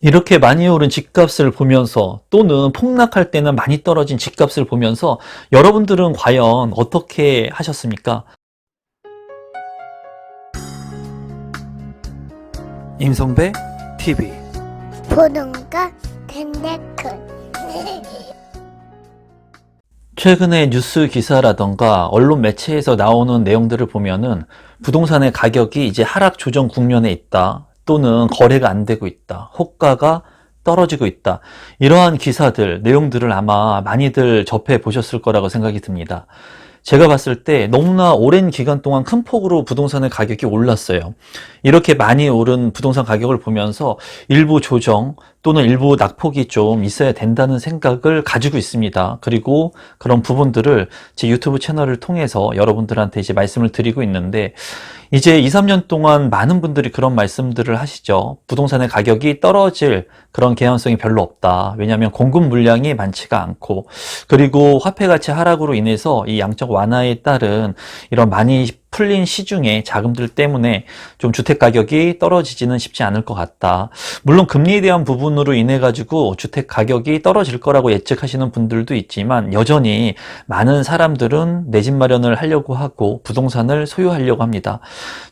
이렇게 많이 오른 집값을 보면서 또는 폭락할 때는 많이 떨어진 집값을 보면서 여러분들은 과연 어떻게 하셨습니까? 임성배 TV 보동과 텐데큰 최근에 뉴스 기사라던가 언론 매체에서 나오는 내용들을 보면은 부동산의 가격이 이제 하락 조정 국면에 있다. 또는 거래가 안 되고 있다. 호가가 떨어지고 있다. 이러한 기사들, 내용들을 아마 많이들 접해 보셨을 거라고 생각이 듭니다. 제가 봤을 때 너무나 오랜 기간 동안 큰 폭으로 부동산의 가격이 올랐어요. 이렇게 많이 오른 부동산 가격을 보면서 일부 조정 또는 일부 낙폭이 좀 있어야 된다는 생각을 가지고 있습니다. 그리고 그런 부분들을 제 유튜브 채널을 통해서 여러분들한테 이제 말씀을 드리고 있는데, 이제 2, 3년 동안 많은 분들이 그런 말씀들을 하시죠. 부동산의 가격이 떨어질 그런 개연성이 별로 없다. 왜냐하면 공급 물량이 많지가 않고, 그리고 화폐 가치 하락으로 인해서 이 양적 완화에 따른 이런 많이 풀린 시중의 자금들 때문에 좀 주택 가격이 떨어지지는 쉽지 않을 것 같다. 물론 금리에 대한 부분으로 인해 가지고 주택 가격이 떨어질 거라고 예측하시는 분들도 있지만, 여전히 많은 사람들은 내 집 마련을 하려고 하고 부동산을 소유하려고 합니다.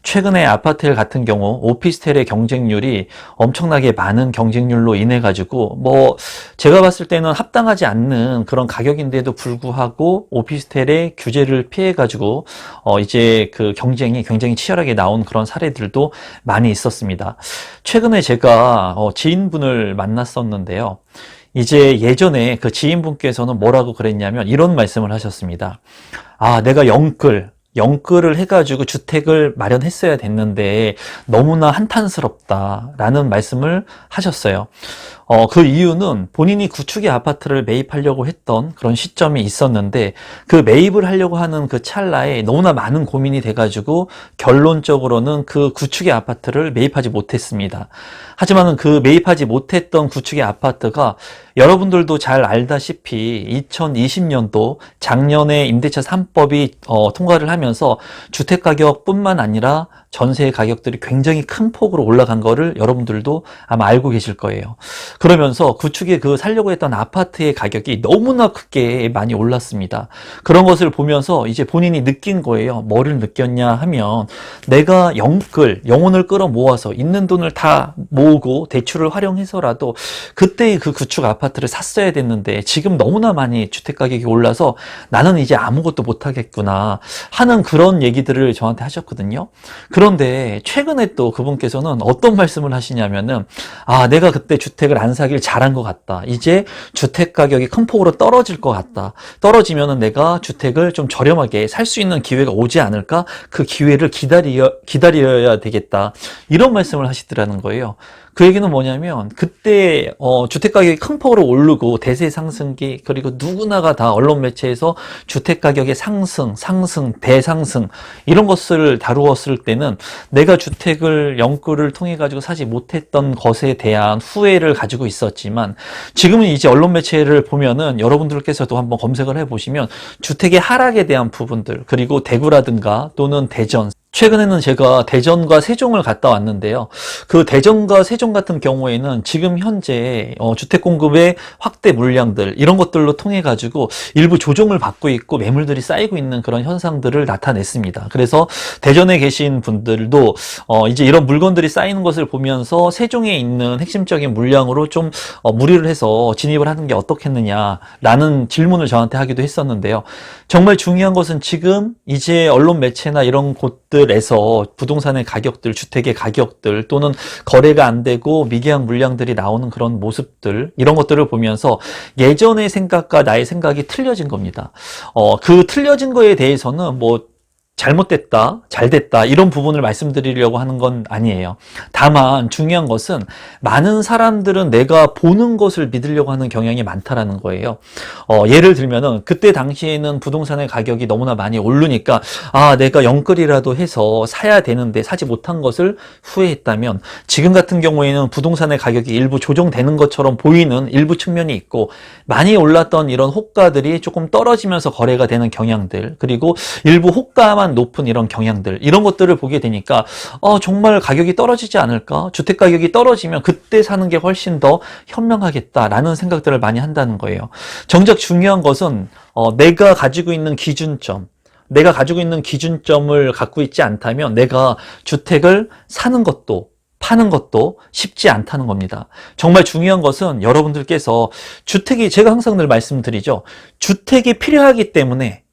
최근에 아파트 같은 경우 오피스텔의 경쟁률이 엄청나게 많은 경쟁률로 인해 가지고 제가 봤을 때는 합당하지 않는 그런 가격인데도 불구하고 오피스텔의 규제를 피해 가지고 이제 그 경쟁이 굉장히 치열하게 나온 그런 사례들도 많이 있었습니다. 최근에 제가 지인분을 만났었는데요. 이제 예전에 그 지인분께서는 뭐라고 그랬냐면 이런 말씀을 하셨습니다. 내가 영끌을 해가지고 주택을 마련했어야 됐는데 너무나 한탄스럽다라는 말씀을 하셨어요. 그 이유는 본인이 구축의 아파트를 매입하려고 했던 그런 시점이 있었는데, 그 매입을 하려고 하는 그 찰나에 너무나 많은 고민이 돼가지고 결론적으로는 그 구축의 아파트를 매입하지 못했습니다. 하지만은 그 매입하지 못했던 구축의 아파트가 여러분들도 잘 알다시피 2020년도 작년에 임대차 3법이 통과를 하면서 주택가격뿐만 아니라 전세 가격들이 굉장히 큰 폭으로 올라간 거를 여러분들도 아마 알고 계실 거예요. 그러면서 구축에 그 살려고 했던 아파트의 가격이 너무나 크게 많이 올랐습니다. 그런 것을 보면서 이제 본인이 느낀 거예요. 뭐를 느꼈냐 하면, 내가 영혼을 끌어모아서 있는 돈을 다 모으고 대출을 활용해서라도 그때의 그 구축 아파트를 샀어야 됐는데 지금 너무나 많이 주택 가격이 올라서 나는 이제 아무것도 못하겠구나 하는 그런 얘기들을 저한테 하셨거든요. 그런데 최근에 또 그분께서는 어떤 말씀을 하시냐면은, 내가 그때 주택을 안 사길 잘한 것 같다. 이제 주택 가격이 큰 폭으로 떨어질 것 같다. 떨어지면은 내가 주택을 좀 저렴하게 살 수 있는 기회가 오지 않을까? 그 기회를 기다려야 되겠다. 이런 말씀을 하시더라는 거예요. 그 얘기는 뭐냐면, 그때 주택 가격이 큰 폭으로 오르고 대세 상승기, 그리고 누구나가 다 언론 매체에서 주택 가격의 상승, 대상승 이런 것을 다루었을 때는 내가 주택을 영끌을 통해 가지고 사지 못했던 것에 대한 후회를 가지고 있었지만, 지금은 이제 언론 매체를 보면은 여러분들께서도 한번 검색을 해보시면 주택의 하락에 대한 부분들, 그리고 대구라든가 또는 대전, 최근에는 제가 대전과 세종을 갔다 왔는데요. 그 대전과 세종 같은 경우에는 지금 현재 주택 공급의 확대 물량들, 이런 것들로 통해 가지고 일부 조정을 받고 있고 매물들이 쌓이고 있는 그런 현상들을 나타냈습니다. 그래서 대전에 계신 분들도 이제 이런 물건들이 쌓이는 것을 보면서 세종에 있는 핵심적인 물량으로 좀 무리를 해서 진입을 하는 게 어떻겠느냐라는 질문을 저한테 하기도 했었는데요. 정말 중요한 것은 지금 이제 언론 매체나 이런 곳들에서 부동산의 가격들, 주택의 가격들, 또는 거래가 안 되고 미계약 물량들이 나오는 그런 모습들, 이런 것들을 보면서 예전의 생각과 나의 생각이 틀려진 겁니다. 그 틀려진 거에 대해서는 잘못됐다, 잘됐다 이런 부분을 말씀드리려고 하는 건 아니에요. 다만 중요한 것은 많은 사람들은 내가 보는 것을 믿으려고 하는 경향이 많다라는 거예요. 예를 들면은 그때 당시에는 부동산의 가격이 너무나 많이 오르니까 내가 영끌이라도 해서 사야 되는데 사지 못한 것을 후회했다면, 지금 같은 경우에는 부동산의 가격이 일부 조정되는 것처럼 보이는 일부 측면이 있고, 많이 올랐던 이런 호가들이 조금 떨어지면서 거래가 되는 경향들, 그리고 일부 호가만 한도한 높은 이런 경향들, 이런 것들을 보게 되니까 정말 가격이 떨어지지 않을까? 주택 가격이 떨어지면 그때 사는 게 훨씬 더 현명하겠다라는 생각들을 많이 한다는 거예요. 정작 중요한 것은 내가 가지고 있는 기준점, 내가 가지고 있는 기준점을 갖고 있지 않다면 내가 주택을 사는 것도 파는 것도 쉽지 않다는 겁니다. 정말 중요한 것은 여러분들께서 주택이, 제가 항상 늘 말씀드리죠. 주택이 필요하기 때문에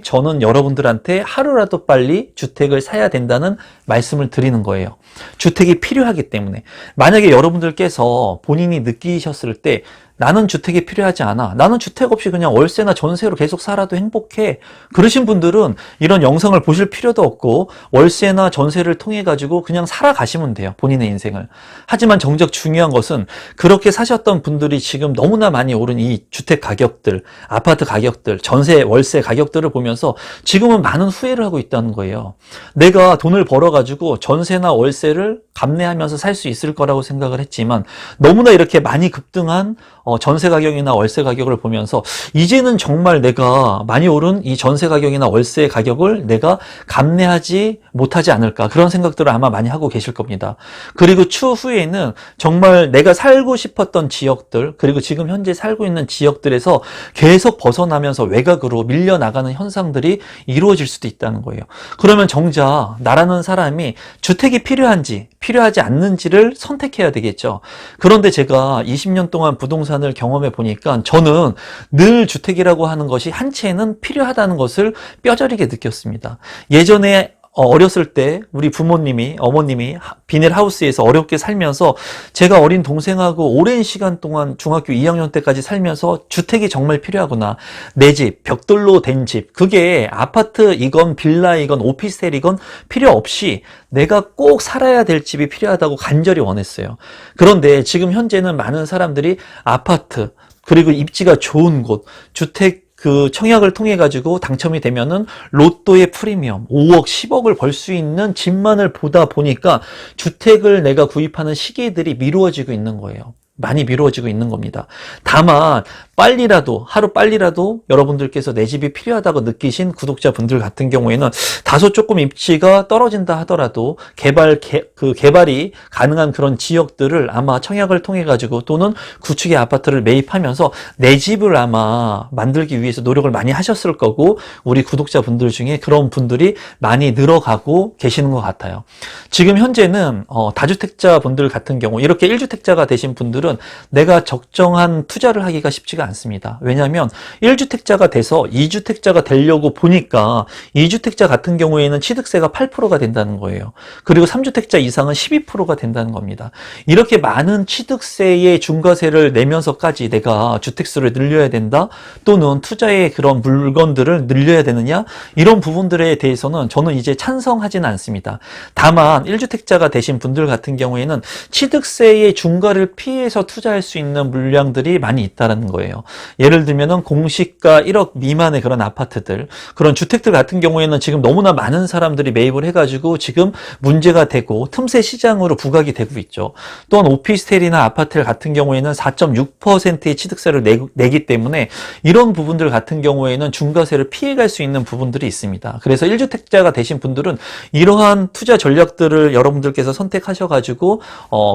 저는 여러분들한테 하루라도 빨리 주택을 사야 된다는 말씀을 드리는 거예요. 주택이 필요하기 때문에. 만약에 여러분들께서 본인이 느끼셨을 때 나는 주택이 필요하지 않아, 나는 주택 없이 그냥 월세나 전세로 계속 살아도 행복해, 그러신 분들은 이런 영상을 보실 필요도 없고 월세나 전세를 통해 가지고 그냥 살아가시면 돼요, 본인의 인생을. 하지만 정작 중요한 것은 그렇게 사셨던 분들이 지금 너무나 많이 오른 이 주택 가격들, 아파트 가격들, 전세, 월세 가격들을 보면서 지금은 많은 후회를 하고 있다는 거예요. 내가 돈을 벌어 가지고 전세나 월세를 감내하면서 살 수 있을 거라고 생각을 했지만 너무나 이렇게 많이 급등한 전세 가격이나 월세 가격을 보면서 이제는 정말 내가 많이 오른 이 전세 가격이나 월세 가격을 내가 감내하지 못하지 않을까, 그런 생각들을 아마 많이 하고 계실 겁니다. 그리고 추후에는 정말 내가 살고 싶었던 지역들, 그리고 지금 현재 살고 있는 지역들에서 계속 벗어나면서 외곽으로 밀려나가는 현상들이 이루어질 수도 있다는 거예요. 그러면 정작 나라는 사람이 주택이 필요한지 필요하지 않는지를 선택해야 되겠죠. 그런데 제가 20년 동안 부동산을 경험해 보니까 저는 늘 주택이라고 하는 것이 한 채는 필요하다는 것을 뼈저리게 느꼈습니다. 예전에 어렸을 때 우리 부모님이, 어머님이 비닐하우스에서 어렵게 살면서 제가 어린 동생하고 오랜 시간 동안 중학교 2학년 때까지 살면서 주택이 정말 필요하구나. 내 집, 벽돌로 된 집, 그게 아파트이건 빌라이건 오피스텔이건 필요 없이 내가 꼭 살아야 될 집이 필요하다고 간절히 원했어요. 그런데 지금 현재는 많은 사람들이 아파트, 그리고 입지가 좋은 곳, 주택 그 청약을 통해 가지고 당첨이 되면은 로또의 프리미엄 5억, 10억을 벌 수 있는 집만을 보다 보니까 주택을 내가 구입하는 시기들이 미루어지고 있는 거예요. 많이 미루어지고 있는 겁니다. 다만 하루 빨리라도 여러분들께서 내 집이 필요하다고 느끼신 구독자분들 같은 경우에는 다소 조금 입지가 떨어진다 하더라도 개발이 가능한 그런 지역들을 아마 청약을 통해 가지고 또는 구축의 아파트를 매입하면서 내 집을 아마 만들기 위해서 노력을 많이 하셨을 거고, 우리 구독자분들 중에 그런 분들이 많이 늘어가고 계시는 것 같아요. 지금 현재는 다주택자 분들 같은 경우, 이렇게 1주택자가 되신 분들은 내가 적정한 투자를 하기가 쉽지가 않습니다. 왜냐하면 1주택자가 돼서 2주택자가 되려고 보니까 2주택자 같은 경우에는 취득세가 8%가 된다는 거예요. 그리고 3주택자 이상은 12%가 된다는 겁니다. 이렇게 많은 취득세의 중과세를 내면서까지 내가 주택수를 늘려야 된다, 또는 투자의 그런 물건들을 늘려야 되느냐, 이런 부분들에 대해서는 저는 이제 찬성하지는 않습니다. 다만 1주택자가 되신 분들 같은 경우에는 취득세의 중과를 피해서 투자할 수 있는 물량들이 많이 있다는 거예요. 예를 들면은 공시가 1억 미만의 그런 아파트들, 그런 주택들 같은 경우에는 지금 너무나 많은 사람들이 매입을 해가지고 지금 문제가 되고 틈새 시장으로 부각이 되고 있죠. 또한 오피스텔이나 아파트 같은 경우에는 4.6%의 취득세를 내기 때문에 이런 부분들 같은 경우에는 중과세를 피해갈 수 있는 부분들이 있습니다. 그래서 1주택자가 되신 분들은 이러한 투자 전략들을 여러분들께서 선택하셔가지고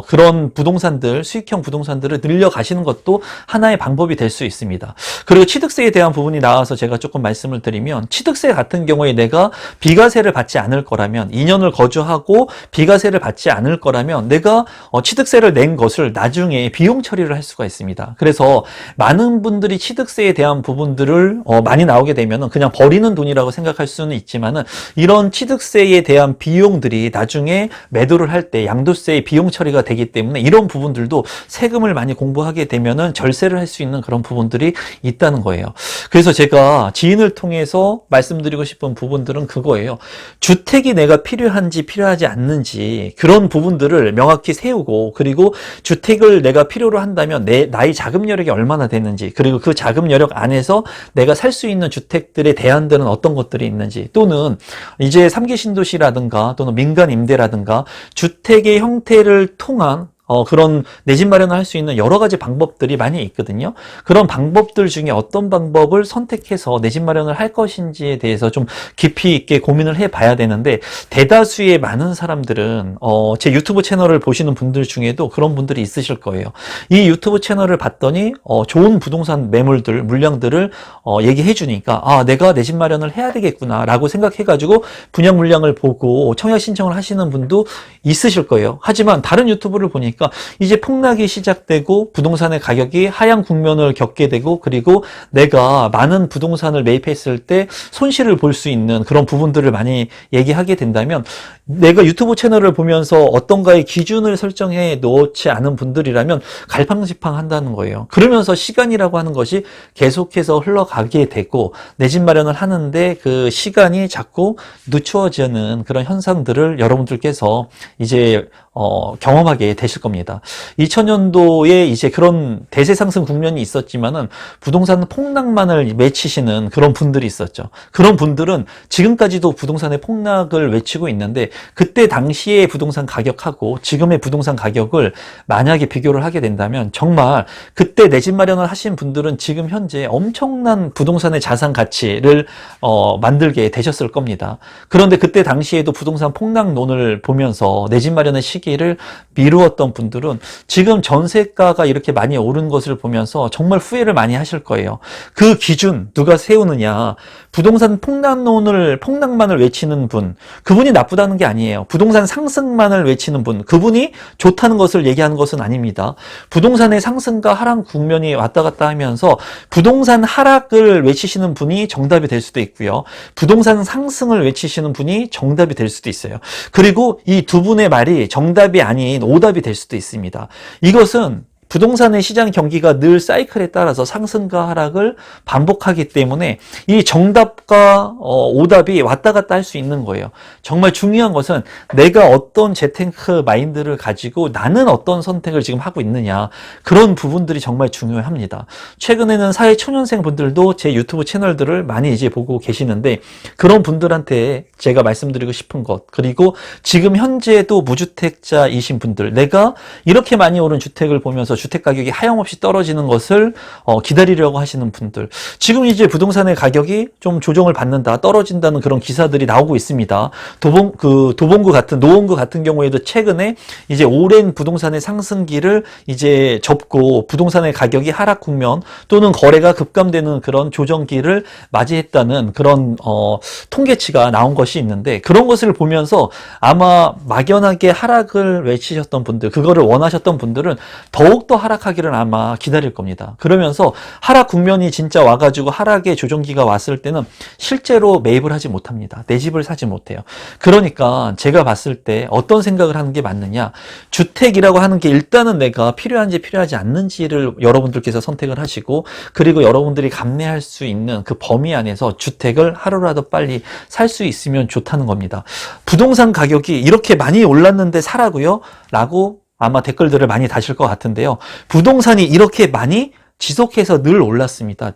그런 부동산들, 수익형 부동산들을 늘려가시는 것도 하나의 방법이 될 수 있습니다. 그리고 취득세에 대한 부분이 나와서 제가 조금 말씀을 드리면, 취득세 같은 경우에 내가 비과세를 받지 않을 거라면, 2년을 거주하고 비과세를 받지 않을 거라면 내가 취득세를 낸 것을 나중에 비용 처리를 할 수가 있습니다. 그래서 많은 분들이 취득세에 대한 부분들을 많이 나오게 되면 그냥 버리는 돈이라고 생각할 수는 있지만은, 이런 취득세에 대한 비용들이 나중에 매도를 할 때 양도세의 비용 처리가 되기 때문에 이런 부분들도 세금을 많이 공부하게 되면은 절세를 할 수 있는 그런 부분들이 있다는 거예요. 그래서 제가 지인을 통해서 말씀드리고 싶은 부분들은 그거예요. 주택이 내가 필요한지 필요하지 않는지 그런 부분들을 명확히 세우고, 그리고 주택을 내가 필요로 한다면 나의 자금 여력이 얼마나 되는지, 그리고 그 자금 여력 안에서 내가 살 수 있는 주택들의 대안들은 어떤 것들이 있는지, 또는 이제 3기 신도시라든가 또는 민간 임대라든가 주택의 형태를 통한 그런 내 집 마련을 할 수 있는 여러 가지 방법들이 많이 있거든요. 그런 방법들 중에 어떤 방법을 선택해서 내 집 마련을 할 것인지에 대해서 좀 깊이 있게 고민을 해봐야 되는데, 대다수의 많은 사람들은 제 유튜브 채널을 보시는 분들 중에도 그런 분들이 있으실 거예요. 이 유튜브 채널을 봤더니 좋은 부동산 매물들, 물량들을 얘기해 주니까 내가 내 집 마련을 해야 되겠구나 라고 생각해가지고 분양 물량을 보고 청약 신청을 하시는 분도 있으실 거예요. 하지만 다른 유튜브를 보니까 이제 폭락이 시작되고 부동산의 가격이 하향 국면을 겪게 되고, 그리고 내가 많은 부동산을 매입했을 때 손실을 볼 수 있는 그런 부분들을 많이 얘기하게 된다면, 내가 유튜브 채널을 보면서 어떤가의 기준을 설정해 놓지 않은 분들이라면 갈팡질팡 한다는 거예요. 그러면서 시간이라고 하는 것이 계속해서 흘러가게 되고, 내 집 마련을 하는데 그 시간이 자꾸 늦추어지는 그런 현상들을 여러분들께서 이제 경험하게 되실 겁니다. 2000년도에 이제 그런 대세 상승 국면이 있었지만은 부동산 폭락만을 외치시는 그런 분들이 있었죠. 그런 분들은 지금까지도 부동산의 폭락을 외치고 있는데, 그때 당시의 부동산 가격하고 지금의 부동산 가격을 만약에 비교를 하게 된다면, 정말 그때 내 집 마련을 하신 분들은 지금 현재 엄청난 부동산의 자산 가치를 만들게 되셨을 겁니다. 그런데 그때 당시에도 부동산 폭락론을 보면서 내 집 마련의 시기를 미루었던 분들은 지금 전세가가 이렇게 많이 오른 것을 보면서 정말 후회를 많이 하실 거예요. 그 기준 누가 세우느냐? 부동산 폭락만을 외치는 분, 그분이 나쁘다는 게 아니에요. 부동산 상승만을 외치는 분, 그분이 좋다는 것을 얘기하는 것은 아닙니다. 부동산의 상승과 하락 국면이 왔다 갔다 하면서 부동산 하락을 외치시는 분이 정답이 될 수도 있고요. 부동산 상승을 외치시는 분이 정답이 될 수도 있어요. 그리고 이 두 분의 말이 정답이 아닌 오답이 될 수도 있습니다. 이것은 부동산의 시장 경기가 늘 사이클에 따라서 상승과 하락을 반복하기 때문에 이 정답과 오답이 왔다 갔다 할 수 있는 거예요. 정말 중요한 것은 내가 어떤 재테크 마인드를 가지고 나는 어떤 선택을 지금 하고 있느냐, 그런 부분들이 정말 중요합니다. 최근에는 사회 초년생 분들도 제 유튜브 채널들을 많이 이제 보고 계시는데, 그런 분들한테 제가 말씀드리고 싶은 것, 그리고 지금 현재도 무주택자이신 분들, 내가 이렇게 많이 오른 주택을 보면서 주택 가격이 하염없이 떨어지는 것을 기다리려고 하시는 분들, 지금 이제 부동산의 가격이 좀 조정을 받는다, 떨어진다는 그런 기사들이 나오고 있습니다. 노원구 같은 경우에도 최근에 이제 오랜 부동산의 상승기를 이제 접고 부동산의 가격이 하락 국면 또는 거래가 급감되는 그런 조정기를 맞이했다는 그런 통계치가 나온 것이 있는데, 그런 것을 보면서 아마 막연하게 하락을 외치셨던 분들, 그거를 원하셨던 분들은 더욱더 하락하기를 아마 기다릴 겁니다. 그러면서 하락 국면이 진짜 와가지고 하락의 조정기가 왔을 때는 실제로 매입을 하지 못합니다. 내 집을 사지 못해요. 그러니까 제가 봤을 때 어떤 생각을 하는 게 맞느냐, 주택이라고 하는 게 일단은 내가 필요한지 필요하지 않는지를 여러분들께서 선택을 하시고, 그리고 여러분들이 감내할 수 있는 그 범위 안에서 주택을 하루라도 빨리 살 수 있으면 좋다는 겁니다. 부동산 가격이 이렇게 많이 올랐는데 사라고요? 라고 아마 댓글들을 많이 다실 것 같은데요. 부동산이 이렇게 많이 지속해서 늘 올랐습니다.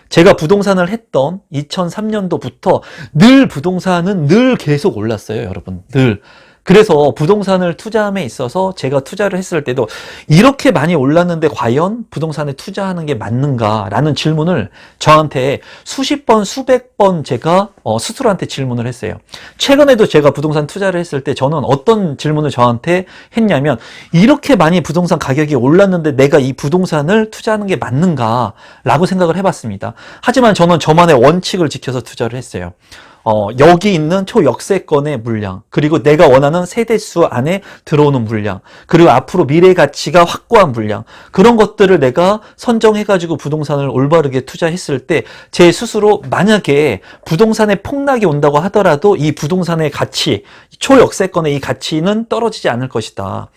제가 부동산을 했던 2003년도부터 늘 부동산은 늘 계속 올랐어요, 여러분. 늘. 그래서 부동산을 투자함에 있어서 제가 투자를 했을 때도 이렇게 많이 올랐는데 과연 부동산에 투자하는 게 맞는가라는 질문을 저한테 수십 번, 수백 번 제가 스스로한테 질문을 했어요. 최근에도 제가 부동산 투자를 했을 때 저는 어떤 질문을 저한테 했냐면, 이렇게 많이 부동산 가격이 올랐는데 내가 이 부동산을 투자하는 게 맞는가라고 생각을 해봤습니다. 하지만 저는 저만의 원칙을 지켜서 투자를 했어요. 여기 있는 초역세권의 물량, 그리고 내가 원하는 세대수 안에 들어오는 물량, 그리고 앞으로 미래 가치가 확고한 물량, 그런 것들을 내가 선정해가지고 부동산을 올바르게 투자했을 때 제 스스로 만약에 부동산의 폭락이 온다고 하더라도 이 부동산의 가치, 초역세권의 이 가치는 떨어지지 않을 것이다.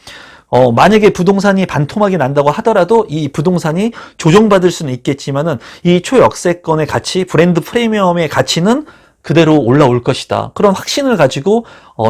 만약에 부동산이 반토막이 난다고 하더라도 이 부동산이 조정받을 수는 있겠지만은 이 초역세권의 가치, 브랜드 프리미엄의 가치는 그대로 올라올 것이다. 그런 확신을 가지고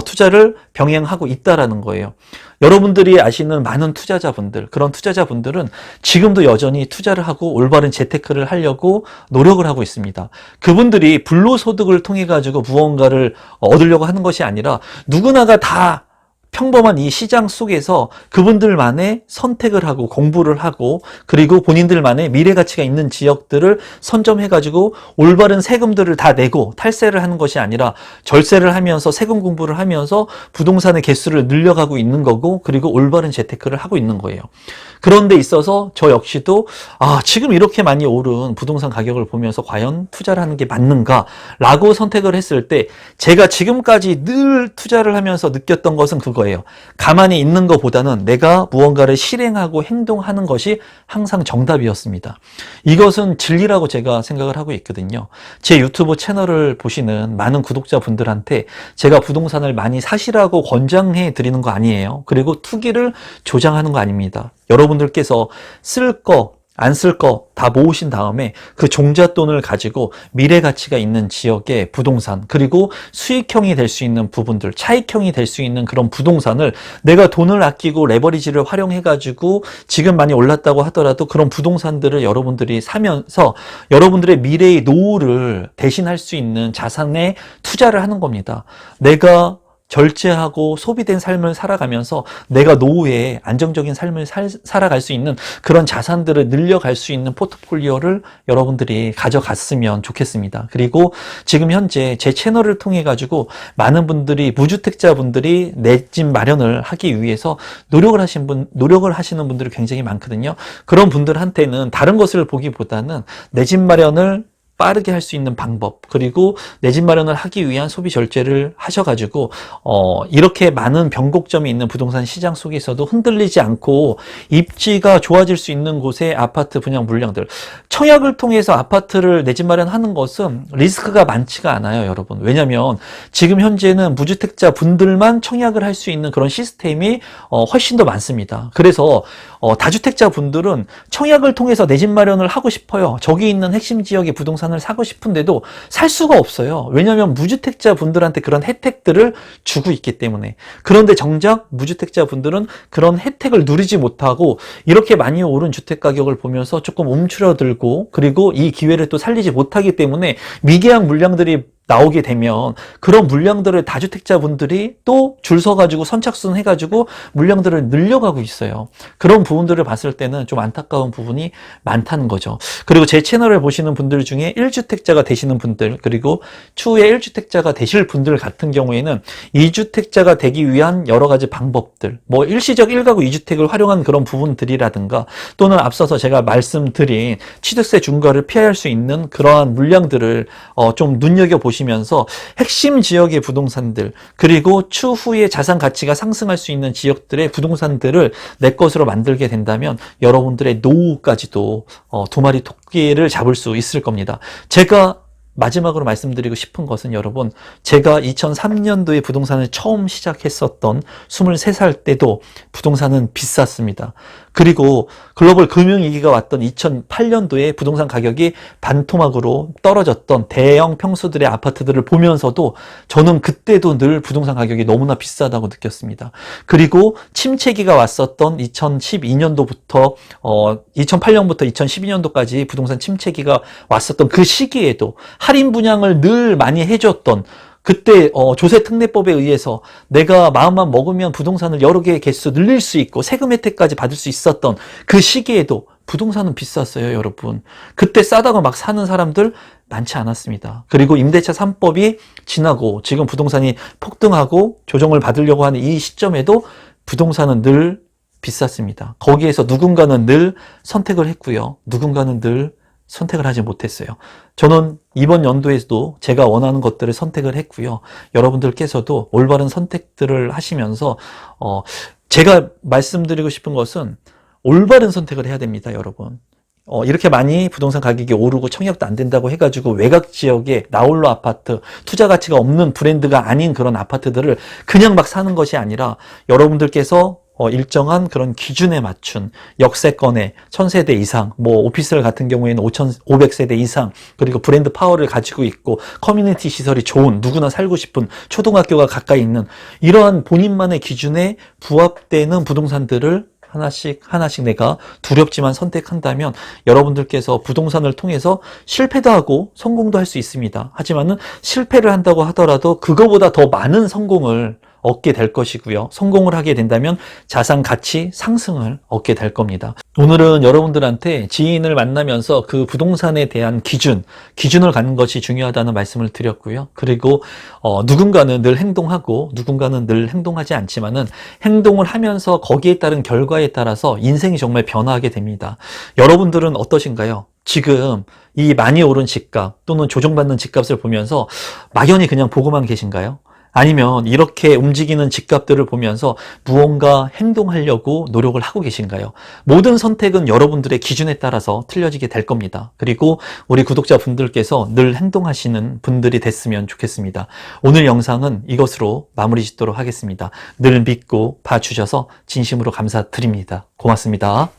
투자를 병행하고 있다라는 거예요. 여러분들이 아시는 많은 투자자분들, 그런 투자자분들은 지금도 여전히 투자를 하고 올바른 재테크를 하려고 노력을 하고 있습니다. 그분들이 불로소득을 통해 가지고 무언가를 얻으려고 하는 것이 아니라 누구나가 다 평범한 이 시장 속에서 그분들만의 선택을 하고 공부를 하고 그리고 본인들만의 미래 가치가 있는 지역들을 선점해가지고 올바른 세금들을 다 내고 탈세를 하는 것이 아니라 절세를 하면서 세금 공부를 하면서 부동산의 개수를 늘려가고 있는 거고 그리고 올바른 재테크를 하고 있는 거예요. 그런 데 있어서 저 역시도 지금 이렇게 많이 오른 부동산 가격을 보면서 과연 투자를 하는 게 맞는가 라고 선택을 했을 때 제가 지금까지 늘 투자를 하면서 느꼈던 것은 그거예요. 가만히 있는 것보다는 내가 무언가를 실행하고 행동하는 것이 항상 정답이었습니다. 이것은 진리라고 제가 생각을 하고 있거든요. 제 유튜브 채널을 보시는 많은 구독자분들한테 제가 부동산을 많이 사시라고 권장해 드리는 거 아니에요. 그리고 투기를 조장하는 거 아닙니다. 여러분들께서 쓸 거, 안 쓸 거 다 모으신 다음에 그 종잣돈을 가지고 미래 가치가 있는 지역의 부동산 그리고 수익형이 될 수 있는 부분들, 차익형이 될 수 있는 그런 부동산을 내가 돈을 아끼고 레버리지를 활용해 가지고 지금 많이 올랐다고 하더라도 그런 부동산들을 여러분들이 사면서 여러분들의 미래의 노후를 대신할 수 있는 자산에 투자를 하는 겁니다. 내가 절제하고 소비된 삶을 살아가면서 내가 노후에 안정적인 삶을 살아갈 수 있는 그런 자산들을 늘려갈 수 있는 포트폴리오를 여러분들이 가져갔으면 좋겠습니다. 그리고 지금 현재 제 채널을 통해 가지고 많은 분들이 무주택자분들이 내 집 마련을 하기 위해서 노력을 하시는 분들이 굉장히 많거든요. 그런 분들한테는 다른 것을 보기보다는 내 집 마련을 빠르게 할 수 있는 방법 그리고 내 집 마련을 하기 위한 소비 절제를 하셔가지고 이렇게 많은 변곡점이 있는 부동산 시장 속에서도 흔들리지 않고 입지가 좋아질 수 있는 곳의 아파트 분양 물량들 청약을 통해서 아파트를 내 집 마련하는 것은 리스크가 많지가 않아요, 여러분. 왜냐하면 지금 현재는 무주택자 분들만 청약을 할 수 있는 그런 시스템이 훨씬 더 많습니다. 그래서 다주택자 분들은 청약을 통해서 내 집 마련을 하고 싶어요. 저기 있는 핵심 지역의 부동산을 사고 싶은데도 살 수가 없어요. 왜냐하면 무주택자 분들한테 그런 혜택들을 주고 있기 때문에. 그런데 정작 무주택자 분들은 그런 혜택을 누리지 못하고 이렇게 많이 오른 주택 가격을 보면서 조금 움츠러들고 그리고 이 기회를 또 살리지 못하기 때문에 미계약 물량들이 나오게 되면 그런 물량들을 다주택자분들이 또 줄 서가지고 선착순 해가지고 물량들을 늘려가고 있어요. 그런 부분들을 봤을 때는 좀 안타까운 부분이 많다는 거죠. 그리고 제 채널을 보시는 분들 중에 1주택자가 되시는 분들 그리고 추후에 1주택자가 되실 분들 같은 경우에는 2주택자가 되기 위한 여러 가지 방법들 뭐 일시적 1가구 2주택을 활용한 그런 부분들이라든가 또는 앞서서 제가 말씀드린 취득세 중과를 피할 수 있는 그러한 물량들을 좀 눈여겨보시면서 핵심 지역의 부동산들 그리고 추후에 자산 가치가 상승할 수 있는 지역들의 부동산들을 내 것으로 만들게 된다면 여러분들의 노후까지도 두 마리 토끼를 잡을 수 있을 겁니다. 제가 마지막으로 말씀드리고 싶은 것은 여러분 제가 2003년도에 부동산을 처음 시작했었던 23살 때도 부동산은 비쌌습니다. 그리고 글로벌 금융위기가 왔던 2008년도에 부동산 가격이 반토막으로 떨어졌던 대형 평수들의 아파트들을 보면서도 저는 그때도 늘 부동산 가격이 너무나 비싸다고 느꼈습니다. 그리고 침체기가 왔었던 2012년도부터 2008년부터 2012년도까지 부동산 침체기가 왔었던 그 시기에도 할인 분양을 늘 많이 해줬던 그때 조세특례법에 의해서 내가 마음만 먹으면 부동산을 여러 개의 개수 늘릴 수 있고 세금 혜택까지 받을 수 있었던 그 시기에도 부동산은 비쌌어요, 여러분. 그때 싸다고 막 사는 사람들 많지 않았습니다. 그리고 임대차 3법이 지나고 지금 부동산이 폭등하고 조정을 받으려고 하는 이 시점에도 부동산은 늘 비쌌습니다. 거기에서 누군가는 늘 선택을 했고요. 누군가는 늘 선택을 하지 못했어요. 저는 이번 연도에도 제가 원하는 것들을 선택을 했고요. 여러분들께서도 올바른 선택들을 하시면서 제가 말씀드리고 싶은 것은 올바른 선택을 해야 됩니다, 여러분. 이렇게 많이 부동산 가격이 오르고 청약도 안 된다고 해가지고 외곽 지역에 나홀로 아파트, 투자 가치가 없는 브랜드가 아닌 그런 아파트들을 그냥 막 사는 것이 아니라 여러분들께서 일정한 그런 기준에 맞춘 역세권에 1000세대 이상, 뭐 오피스텔 같은 경우에는 5500세대 이상, 그리고 브랜드 파워를 가지고 있고 커뮤니티 시설이 좋은 누구나 살고 싶은 초등학교가 가까이 있는 이러한 본인만의 기준에 부합되는 부동산들을 하나씩 내가 두렵지만 선택한다면 여러분들께서 부동산을 통해서 실패도 하고 성공도 할 수 있습니다. 하지만은 실패를 한다고 하더라도 그거보다 더 많은 성공을 얻게 될 것이고요. 성공을 하게 된다면 자산 가치 상승을 얻게 될 겁니다. 오늘은 여러분들한테 지인을 만나면서 그 부동산에 대한 기준을 갖는 것이 중요하다는 말씀을 드렸고요. 그리고 누군가는 늘 행동하고 누군가는 늘 행동하지 않지만은 행동을 하면서 거기에 따른 결과에 따라서 인생이 정말 변화하게 됩니다. 여러분들은 어떠신가요? 지금 이 많이 오른 집값 또는 조정받는 집값을 보면서 막연히 그냥 보고만 계신가요? 아니면 이렇게 움직이는 집값들을 보면서 무언가 행동하려고 노력을 하고 계신가요? 모든 선택은 여러분들의 기준에 따라서 틀려지게 될 겁니다. 그리고 우리 구독자분들께서 늘 행동하시는 분들이 됐으면 좋겠습니다. 오늘 영상은 이것으로 마무리 짓도록 하겠습니다. 늘 믿고 봐주셔서 진심으로 감사드립니다. 고맙습니다.